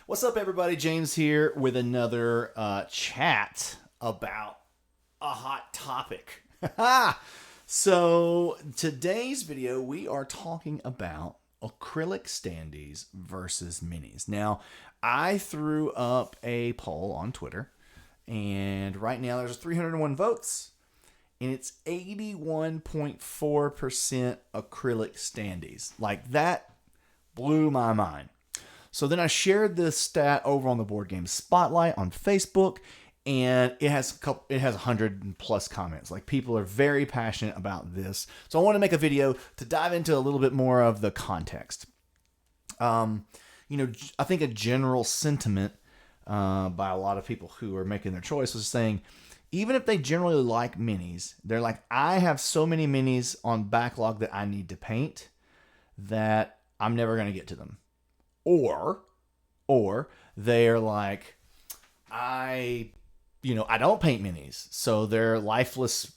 What's up, everybody? James here with another chat about a hot topic. So, today's video, we are talking about acrylic standees versus minis. Now, I threw up a poll on Twitter, and right now there's 301 votes, and it's 81.4% acrylic standees. Like, that blew my mind. So then I shared this stat over on the Board Game Spotlight on Facebook, and it has 100 plus comments. Like, people are very passionate about this. So I want to make a video to dive into a little bit more of the context. I think a general sentiment by a lot of people who are making their choice was saying, even if they generally like minis, they're like, I have so many minis on backlog that I need to paint that I'm never going to get to them. Or they're like, I don't paint minis, so they're lifeless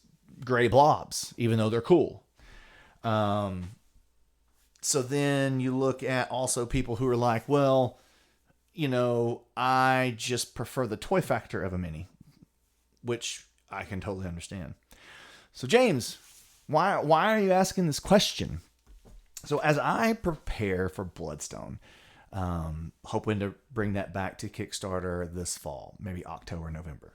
gray blobs, even though they're cool. So then you look at also people who are like, well, I just prefer the toy factor of a mini, which I can totally understand. So James, why are you asking this question? So as I prepare for Bloodstone, hoping to bring that back to Kickstarter this fall, maybe October, November.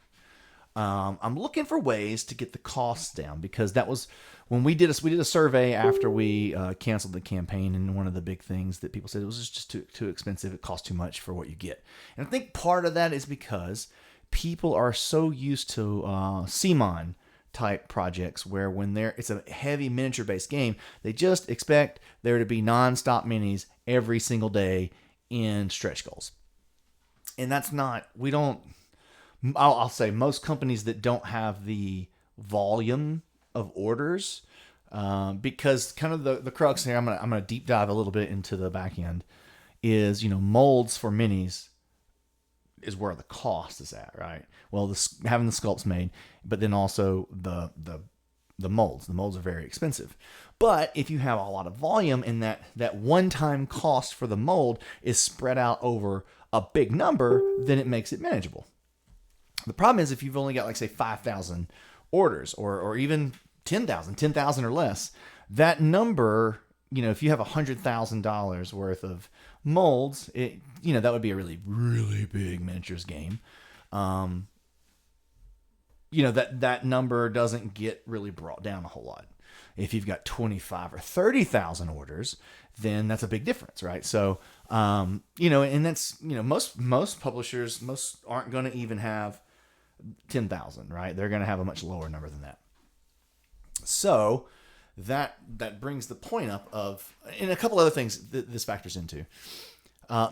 I'm looking for ways to get the costs down, because that was when we did a survey after we canceled the campaign, and one of the big things that people said, it was just too expensive. It cost too much for what you get. And I think part of that is because people are so used to CMON type projects where it's a heavy miniature based game, they just expect there to be non-stop minis every single day in stretch goals. And that's not, I'll say most companies that don't have the volume of orders, because kind of the crux here, I'm gonna deep dive a little bit into the back end, is, molds for minis is where the cost is at, right? Well, having the sculpts made, but then also the molds. The molds are very expensive. But if you have a lot of volume, and that one-time cost for the mold is spread out over a big number, then it makes it manageable. The problem is if you've only got, like, say, 5,000 orders, or even 10,000 or less, that number, if you have $100,000 worth of molds, that would be a really, really big miniatures game. That number doesn't get really brought down a whole lot. If you've got 25 or 30,000 orders, then that's a big difference, right? So, and that's, most publishers, aren't going to even have 10,000, right? They're going to have a much lower number than that. So that brings the point up of, and a couple other things that this factors into.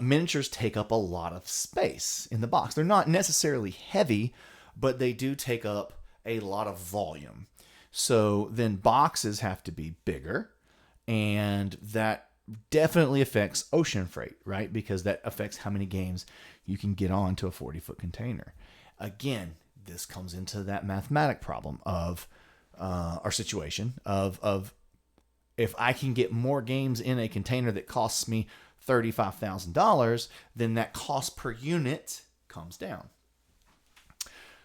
Miniatures take up a lot of space in the box. They're not necessarily heavy, but they do take up a lot of volume. So then boxes have to be bigger, and that definitely affects ocean freight, right? Because that affects how many games you can get onto a 40-foot container. Again, this comes into that mathematic problem of our situation of if I can get more games in a container that costs me $35,000, then that cost per unit comes down.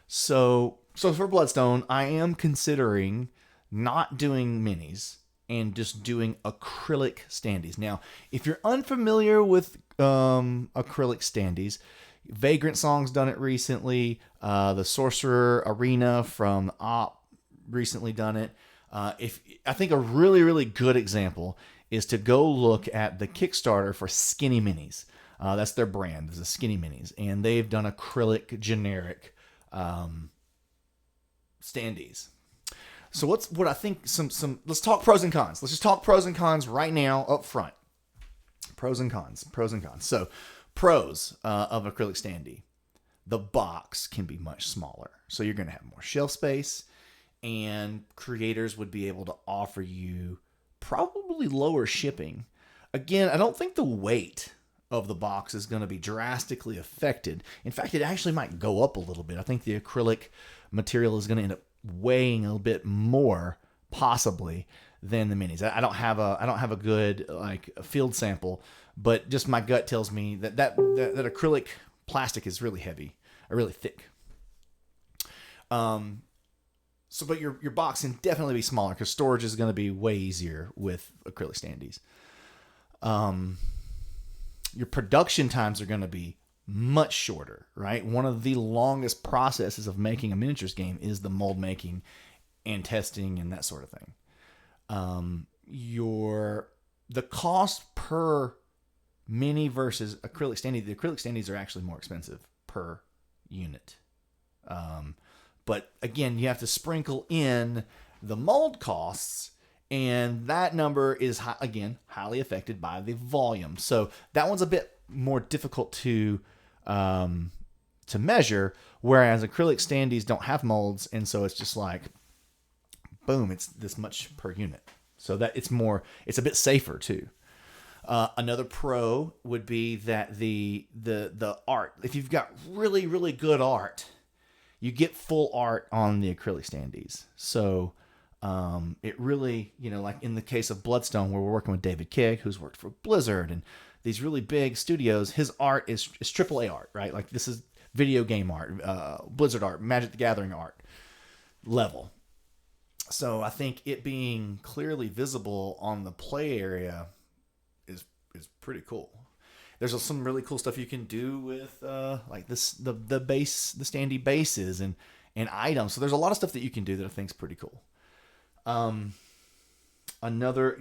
So for Bloodstone, I am considering not doing minis and just doing acrylic standees. Now, if you're unfamiliar with acrylic standees, Vagrant Song's done it recently. The Sorcerer Arena from Op recently done it. I think a really, really good example is to go look at the Kickstarter for Skinny Minis. That's their brand, is the Skinny Minis, and they've done acrylic generic standees. So what I think let's talk pros and cons. Let's just talk pros and cons right now up front. Pros and cons. So pros of acrylic standee. The box can be much smaller, so you're going to have more shelf space, and creators would be able to offer you probably lower shipping. Again, I don't think the weight of the box is going to be drastically affected. In fact, it actually might go up a little bit. I think the acrylic material is going to end up weighing a little bit more, possibly, than the minis. I don't have a good like a field sample, but just my gut tells me that acrylic plastic is really heavy or really thick. But your box can definitely be smaller because storage is going to be way easier with acrylic standees. Your production times are going to be much shorter, right? One of the longest processes of making a miniatures game is the mold making and testing and that sort of thing. The cost per mini versus acrylic standee, the acrylic standees are actually more expensive per unit. But again, you have to sprinkle in the mold costs, and that number is again highly affected by the volume. So that one's a bit more difficult to measure, whereas acrylic standees don't have molds, and so it's just like, boom, it's this much per unit. So that it's a bit safer too. Another pro would be that the art, if you've got really, really good art, you get full art on the acrylic standees. So it really, like in the case of Bloodstone, where we're working with David Kig, who's worked for Blizzard and these really big studios, his art is AAA art, right? Like this is video game art, Blizzard art, Magic the Gathering art level. So I think it being clearly visible on the play area is pretty cool. There's some really cool stuff you can do with like the standee bases and items. So there's a lot of stuff that you can do that I think is pretty cool. Another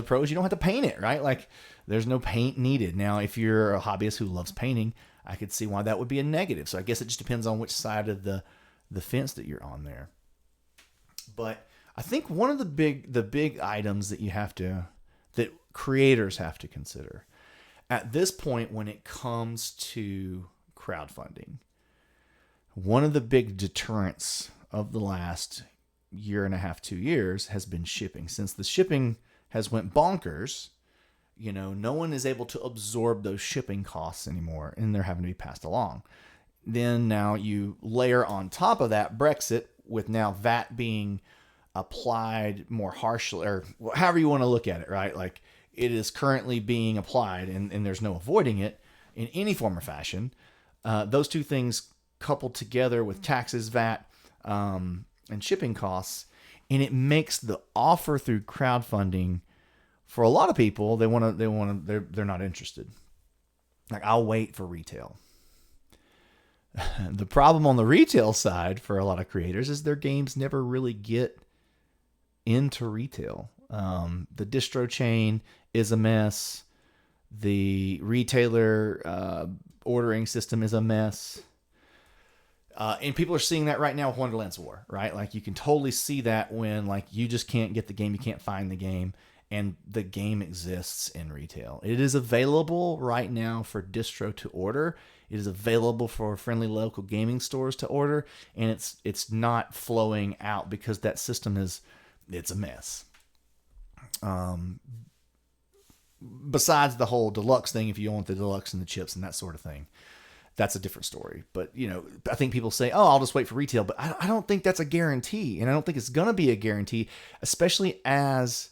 pro is you don't have to paint it, right? Like there's no paint needed. Now, if you're a hobbyist who loves painting, I could see why that would be a negative. So I guess it just depends on which side of the fence that you're on there. But I think one of the big items that creators have to consider at this point when it comes to crowdfunding, one of the big deterrents of the last year and a half, 2 years has been shipping. Since the shipping has went bonkers, no one is able to absorb those shipping costs anymore, and they're having to be passed along. Then now you layer on top of that Brexit, with now VAT being applied more harshly, or however you want to look at it, right? Like it is currently being applied and there's no avoiding it in any form or fashion. Those two things coupled together with taxes, VAT, and shipping costs, and it makes the offer through crowdfunding for a lot of people, they're not interested. Like, I'll wait for retail. The problem on the retail side for a lot of creators is their games never really get into retail. The distro chain is a mess. The retailer ordering system is a mess. And people are seeing that right now with Wonderland's War, right? Like you can totally see that when like you just can't get the game, you can't find the game, and the game exists in retail. It is available right now for distro to order. It is available for friendly local gaming stores to order, and it's not flowing out because that system it's a mess. Besides the whole deluxe thing, if you want the deluxe and the chips and that sort of thing, that's a different story. But, I think people say, oh, I'll just wait for retail. But I don't think that's a guarantee. And I don't think it's going to be a guarantee, especially as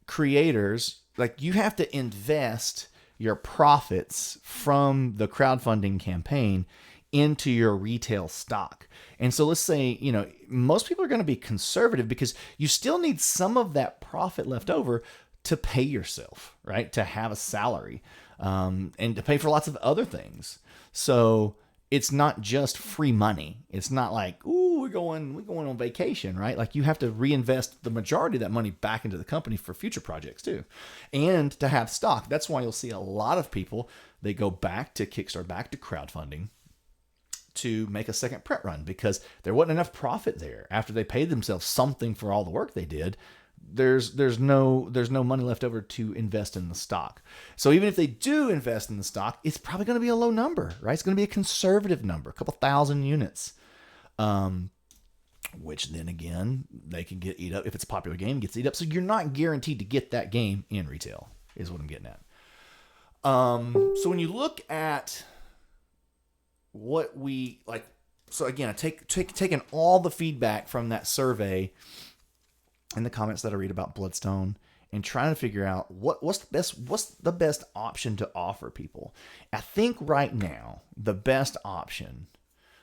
creators. Like, you have to invest your profits from the crowdfunding campaign into your retail stock. And so let's say, most people are going to be conservative because you still need some of that profit left over to pay yourself, right? To have a salary, and to pay for lots of other things. So it's not just free money. It's not like, ooh, we're going on vacation, right? Like you have to reinvest the majority of that money back into the company for future projects too. And to have stock. That's why you'll see a lot of people, they go back to Kickstarter, back to crowdfunding to make a second print run because there wasn't enough profit there after they paid themselves something for all the work they did. There's no money left over to invest in the stock. So even if they do invest in the stock, it's probably going to be a low number, right? It's going to be a conservative number, a couple thousand units, which then again, they can get eat up. If it's a popular game, it gets eat up. So you're not guaranteed to get that game in retail is what I'm getting at. So when you look at what we like, so again, I taken all the feedback from that survey in the comments that I read about Bloodstone and trying to figure out what's the best option to offer people. I think right now the best option,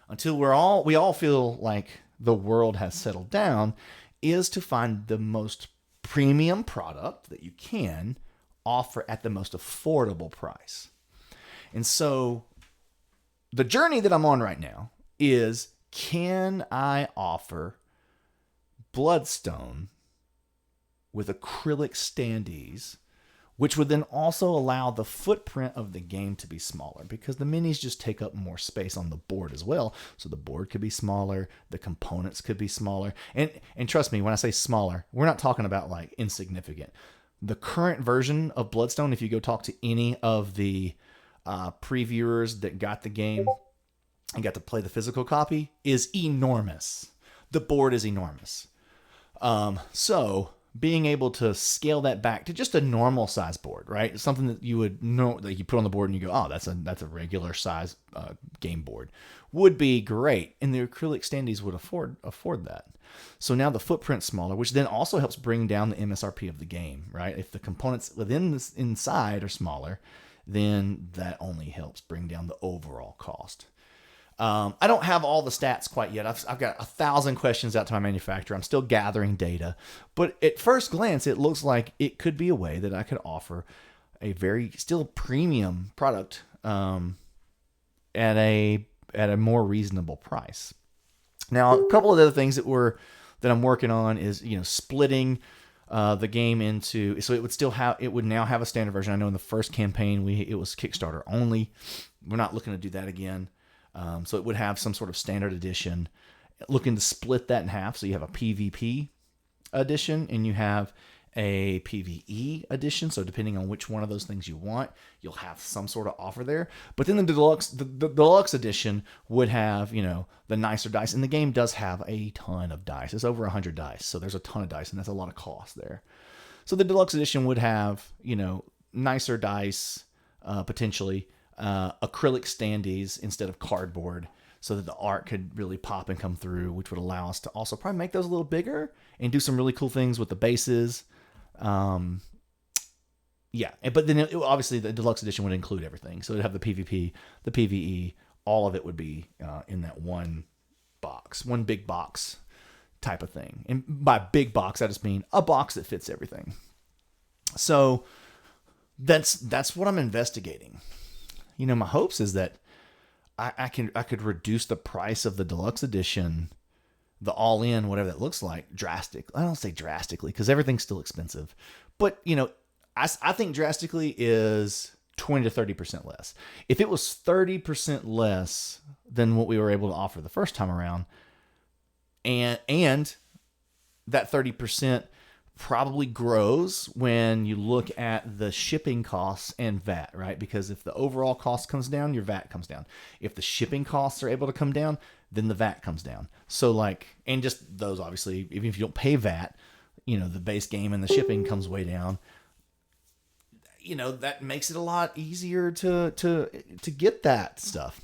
until we all feel like the world has settled down, is to find the most premium product that you can offer at the most affordable price. And so the journey that I'm on right now is, can I offer Bloodstone with acrylic standees, which would then also allow the footprint of the game to be smaller, because the minis just take up more space on the board as well. So the board could be smaller, the components could be smaller. And trust me, when I say smaller, we're not talking about like insignificant. The current version of Bloodstone, if you go talk to any of the previewers that got the game and got to play the physical copy, is enormous. The board is enormous. So being able to scale that back to just a normal size board, right? Something that you would know that you put on the board and you go, oh, that's a regular size game board, would be great. And the acrylic standees would afford that. So now the footprint's smaller, which then also helps bring down the MSRP of the game, right? If the components within this inside are smaller, then that only helps bring down the overall cost. I don't have all the stats quite yet. I've got 1,000 questions out to my manufacturer. I'm still gathering data. But at first glance, it looks like it could be a way that I could offer a very still premium product at a more reasonable price. Now, a couple of the other things that I'm working on is, splitting the game into, so it would now have a standard version. I know in the first campaign it was Kickstarter only. We're not looking to do that again. So it would have some sort of standard edition. Looking to split that in half, so you have a PvP edition and you have a PvE edition. So depending on which one of those things you want, you'll have some sort of offer there. But then the deluxe edition would have, the nicer dice, and the game does have a ton of dice. It's over 100 dice, so there's a ton of dice, and that's a lot of cost there. So the deluxe edition would have, nicer dice, potentially. Acrylic standees instead of cardboard, so that the art could really pop and come through, which would allow us to also probably make those a little bigger and do some really cool things with the bases. But then obviously the deluxe edition would include everything. So it'd have the PvP, the PvE, all of it would be in that one box, one big box type of thing. And by big box, I just mean a box that fits everything. So that's what I'm investigating. My hopes is that I could reduce the price of the deluxe edition, the all-in, whatever that looks like, drastically. I don't say drastically because everything's still expensive. But, I think drastically is 20 to 30% less. If it was 30% less than what we were able to offer the first time around, and that 30% probably grows when you look at the shipping costs and VAT, right? Because if the overall cost comes down, your VAT comes down. If the shipping costs are able to come down, then the VAT comes down. So and just those, obviously, even if you don't pay VAT, the base game and the shipping comes way down. That makes it a lot easier to get that stuff.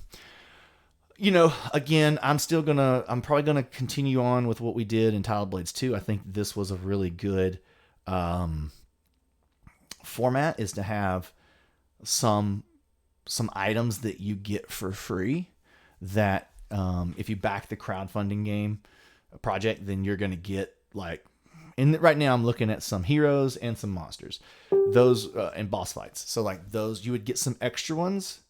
Again, I'm probably gonna continue on with what we did in Tile Blades 2. I think this was a really good format, is to have some items that you get for free that if you back the crowdfunding game project, then you're gonna get and right now I'm looking at some heroes and some monsters, those and boss fights. So those, you would get some extra ones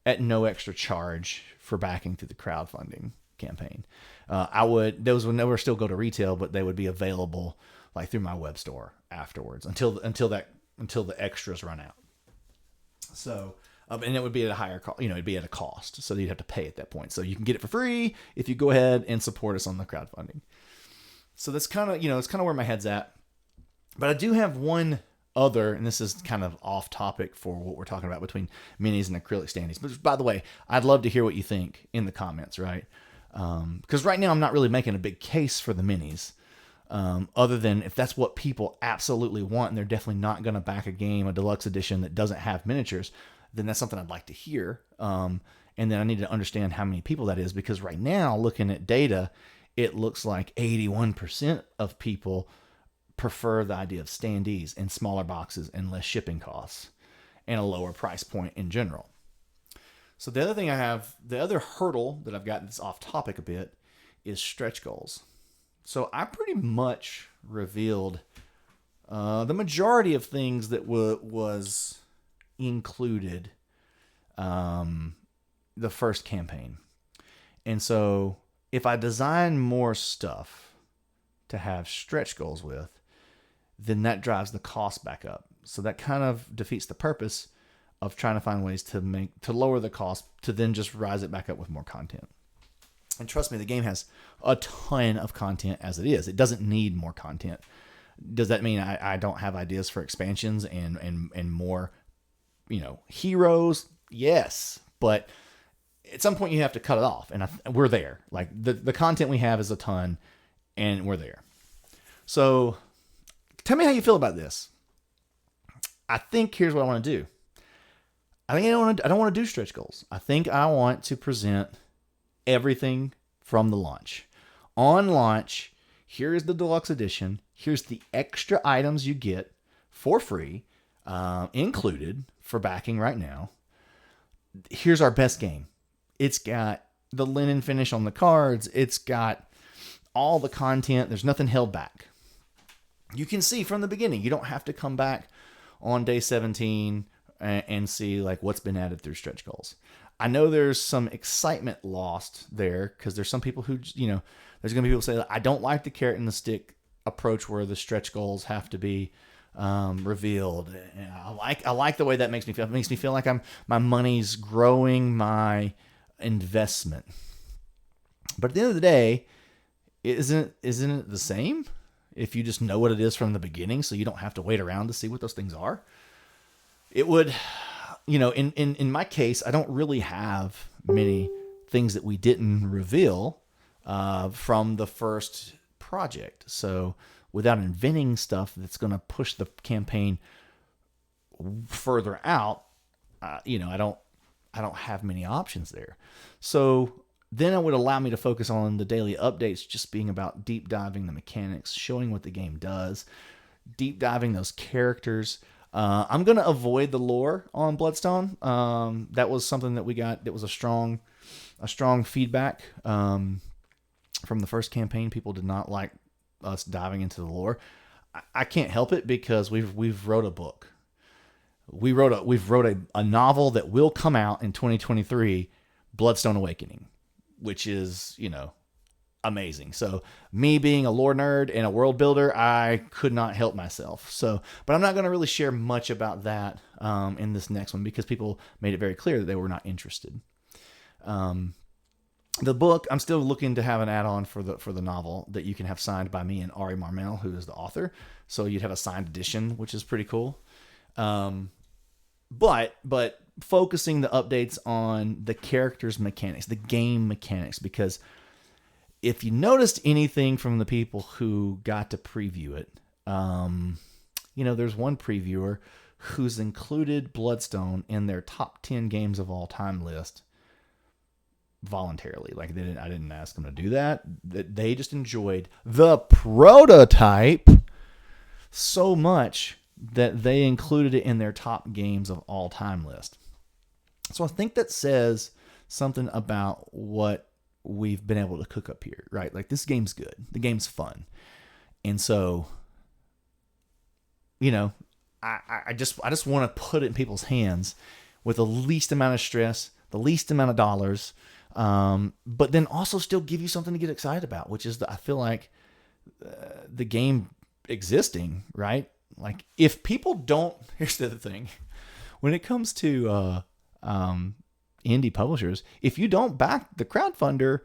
at no extra charge for backing through the crowdfunding campaign. Those would never still go to retail, but they would be available through my web store afterwards until the extras run out. So, and it would be at a higher cost, it'd be at a cost. So you'd have to pay at that point. So you can get it for free if you go ahead and support us on the crowdfunding. So that's kind of, it's kind of where my head's at. But I do have one other, and this is kind of off topic for what we're talking about between minis and acrylic standees. But by the way, I'd love to hear what you think in the comments, right? Because right now I'm not really making a big case for the minis, other than if that's what people absolutely want, and they're definitely not going to back a deluxe edition that doesn't have miniatures, then that's something I'd like to hear. And then I need to understand how many people that is, because right now, looking at data, it looks like 81% of people prefer the idea of standees and smaller boxes and less shipping costs and a lower price point in general. So the other thing the other hurdle that I've got that's off topic a bit is stretch goals. So I pretty much revealed the majority of things that was included the first campaign. And so if I design more stuff to have stretch goals with, then that drives the cost back up. So that kind of defeats the purpose of trying to find ways to lower the cost to then just rise it back up with more content. And trust me, the game has a ton of content as it is. It doesn't need more content. Does that mean I don't have ideas for expansions and more, heroes? Yes, but at some point you have to cut it off, and we're there. Like the content we have is a ton, and we're there. So tell me how you feel about this. I think here's what I want to do. I don't want to do stretch goals. I think I want to present everything from the launch. On launch, here is the deluxe edition. Here's the extra items you get for free, included for backing right now. Here's our best game. It's got the linen finish on the cards. It's got all the content. There's nothing held back. You can see from the beginning. You don't have to come back on day 17 and see like what's been added through stretch goals. I know there's some excitement lost there because there's some people who, there's going to be people say, I don't like the carrot and the stick approach where the stretch goals have to be revealed. I like the way that makes me feel. It makes me feel like my money's growing my investment. But at the end of the day, isn't it the same if you just know what it is from the beginning, so you don't have to wait around to see what those things are? It would, in my case, I don't really have many things that we didn't reveal from the first project. So without inventing stuff that's going to push the campaign further out, I don't have many options there. So then it would allow me to focus on the daily updates, just being about deep diving the mechanics, showing what the game does, deep diving those characters. I'm going to avoid the lore on Bloodstone. That was something that we got that was a strong feedback from the first campaign. People did not like us diving into the lore. I can't help it because we've wrote a book. We've wrote a novel that will come out in 2023, Bloodstone Awakening, which is, amazing. So me being a lore nerd and a world builder, I could not help myself. So, but I'm not going to really share much about that in this next one because people made it very clear that they were not interested. The book, I'm still looking to have an add-on for the novel that you can have signed by me and Ari Marmel, who is the author. So you'd have a signed edition, which is pretty cool. But focusing the updates on the characters' mechanics, the game mechanics, because if you noticed anything from the people who got to preview it, there's one previewer who's included Bloodstone in their top 10 games of all time list voluntarily. Like I didn't ask them to do that. They just enjoyed the prototype so much that they included it in their top games of all time list. So I think that says something about what we've been able to cook up here, right? Like this game's good. The game's fun. And so, I just want to put it in people's hands with the least amount of stress, the least amount of dollars, but then also still give you something to get excited about, which is I feel like the game existing, right? Like if people don't, here's the other thing, when it comes to indie publishers, if you don't back the crowdfunder,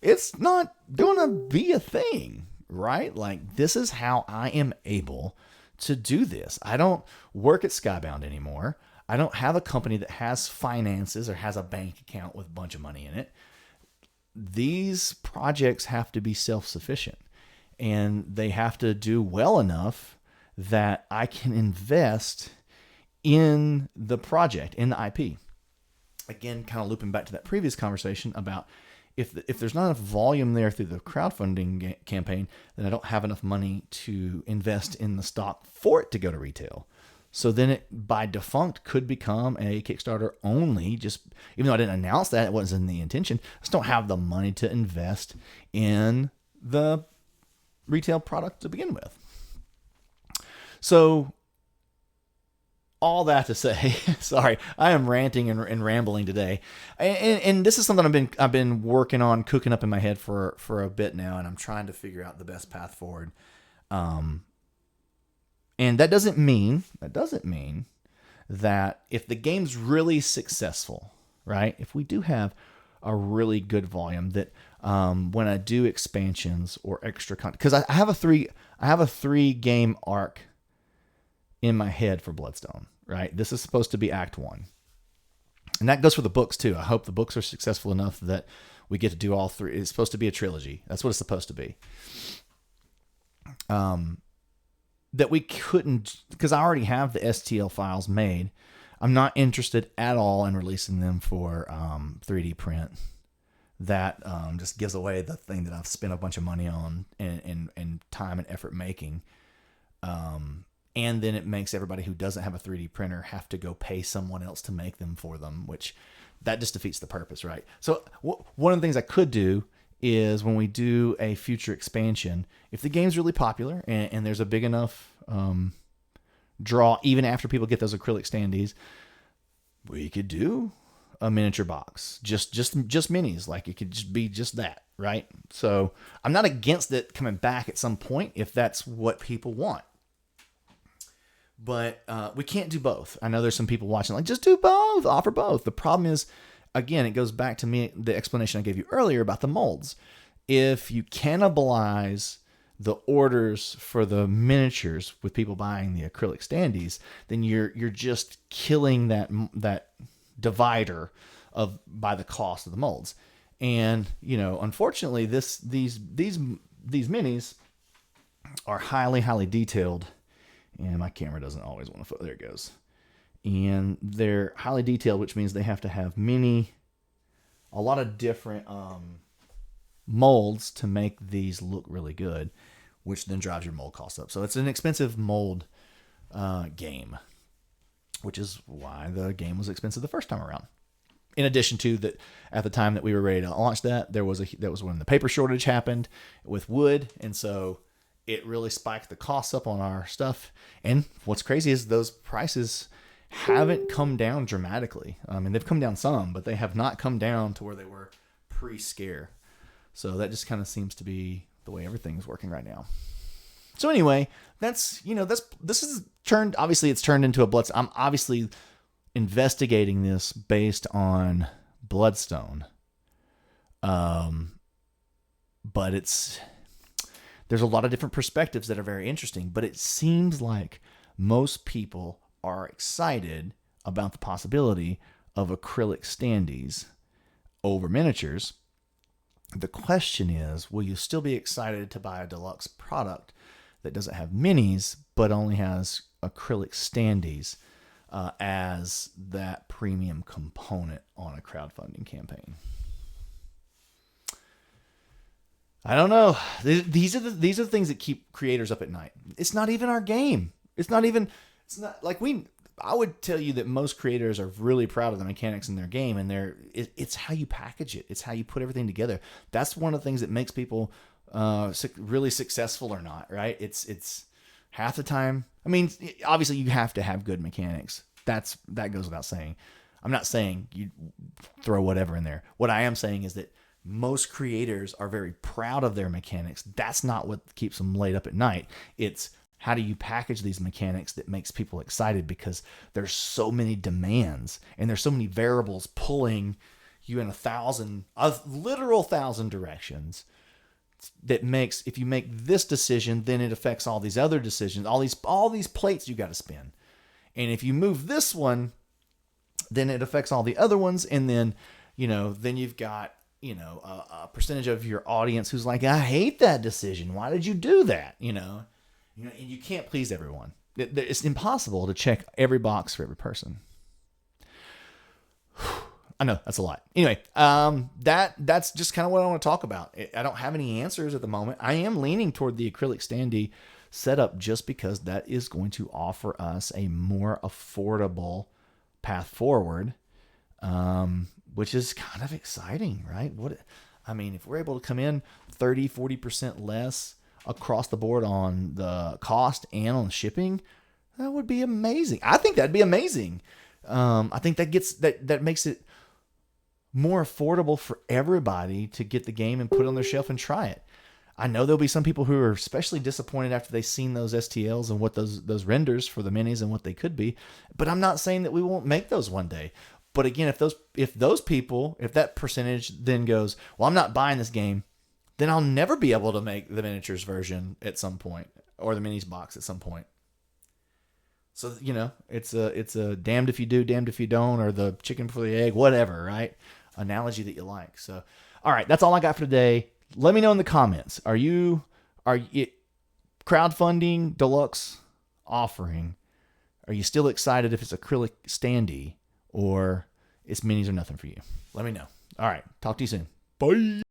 it's not gonna be a thing, right? Like this is how I am able to do this. I don't work at Skybound anymore. I don't have a company that has finances or has a bank account with a bunch of money in it. These projects have to be self-sufficient and they have to do well enough that I can invest in the project, in the IP. Again, kind of looping back to that previous conversation about if there's not enough volume there through the crowdfunding campaign, then I don't have enough money to invest in the stock for it to go to retail. So then it, by defunct, could become a Kickstarter only. Just even though I didn't announce that, it wasn't the intention. I just don't have the money to invest in the retail product to begin with. So all that to say, sorry, I am ranting and rambling today, and this is something I've been working on, cooking up in my head for a bit now, and I'm trying to figure out the best path forward. And that doesn't mean that if the game's really successful, right? If we do have a really good volume, that when I do expansions or extra content, because I have a 3 game arc in my head for Bloodstone, right? This is supposed to be Act 1. And that goes for the books too. I hope the books are successful enough that we get to do all 3. It's supposed to be a trilogy. That's what it's supposed to be. That we couldn't, because I already have the STL files made. I'm not interested at all in releasing them for 3D print. That just gives away the thing that I've spent a bunch of money on and time and effort making. And then it makes everybody who doesn't have a 3D printer have to go pay someone else to make them for them, which that just defeats the purpose, right? So one of the things I could do is when we do a future expansion, if the game's really popular and there's a big enough draw, even after people get those acrylic standees, we could do a miniature box, just minis. Like it could just be just that, right? So I'm not against it coming back at some point if that's what people want. But we can't do both. I know there's some people watching like, just do both, offer both. The problem is, again, it goes back to me, the explanation I gave you earlier about the molds. If you cannibalize the orders for the miniatures with people buying the acrylic standees, then you're just killing that divider by the cost of the molds. And unfortunately, these minis are highly detailed, and my camera doesn't always want to. There it goes. And they're highly detailed, which means they have to have a lot of different molds to make these look really good, which then drives your mold costs up. So it's an expensive mold game, which is why the game was expensive the first time around. In addition to that, at the time that we were ready to launch that was when the paper shortage happened with wood, and so it really spiked the costs up on our stuff. And what's crazy is those prices haven't come down dramatically. I mean, they've come down some, but they have not come down to where they were pre-scare. So that just kind of seems to be the way everything's working right now. So anyway, this is turned, obviously it's turned into a Bloodstone. I'm obviously investigating this based on Bloodstone. But there's a lot of different perspectives that are very interesting, but it seems like most people are excited about the possibility of acrylic standees over miniatures. The question is, will you still be excited to buy a deluxe product that doesn't have minis, but only has acrylic standees as that premium component on a crowdfunding campaign? I don't know. These are the things that keep creators up at night. It's not even our game. It's not like I would tell you that most creators are really proud of the mechanics in their game, and it's how you package it. It's how you put everything together. That's one of the things that makes people really successful or not, right? It's half the time. I mean, obviously you have to have good mechanics. That goes without saying. I'm not saying you throw whatever in there. What I am saying is that most creators are very proud of their mechanics. That's not what keeps them laid up at night. It's how do you package these mechanics that makes people excited, because there's so many demands and there's so many variables pulling you in a literal 1,000 directions. That makes, if you make this decision, then it affects all these other decisions, all these plates you got to spin. And if you move this one, then it affects all the other ones. And then, then you've got, a percentage of your audience who's like, I hate that decision. Why did you do that? And you can't please everyone. It's impossible to check every box for every person. I know that's a lot. Anyway, that's just kind of what I want to talk about. I don't have any answers at the moment. I am leaning toward the acrylic standee setup just because that is going to offer us a more affordable path forward, which is kind of exciting, right? If we're able to come in 30-40% less across the board on the cost and on shipping, that would be amazing. I think that'd be amazing. I think that makes it more affordable for everybody to get the game and put it on their shelf and try it. I know there'll be some people who are especially disappointed after they've seen those STLs and what those renders for the minis and what they could be. But I'm not saying that we won't make those one day. But again, if that percentage then goes, well, I'm not buying this game, then I'll never be able to make the miniatures version at some point or the minis box at some point. So, it's a damned if you do, damned if you don't, or the chicken before the egg, whatever, right? Analogy that you like. So, all right, that's all I got for today. Let me know in the comments. Are you crowdfunding Deluxe offering? Are you still excited if it's acrylic standee or it's minis or nothing for you? Let me know. All right, talk to you soon. Bye.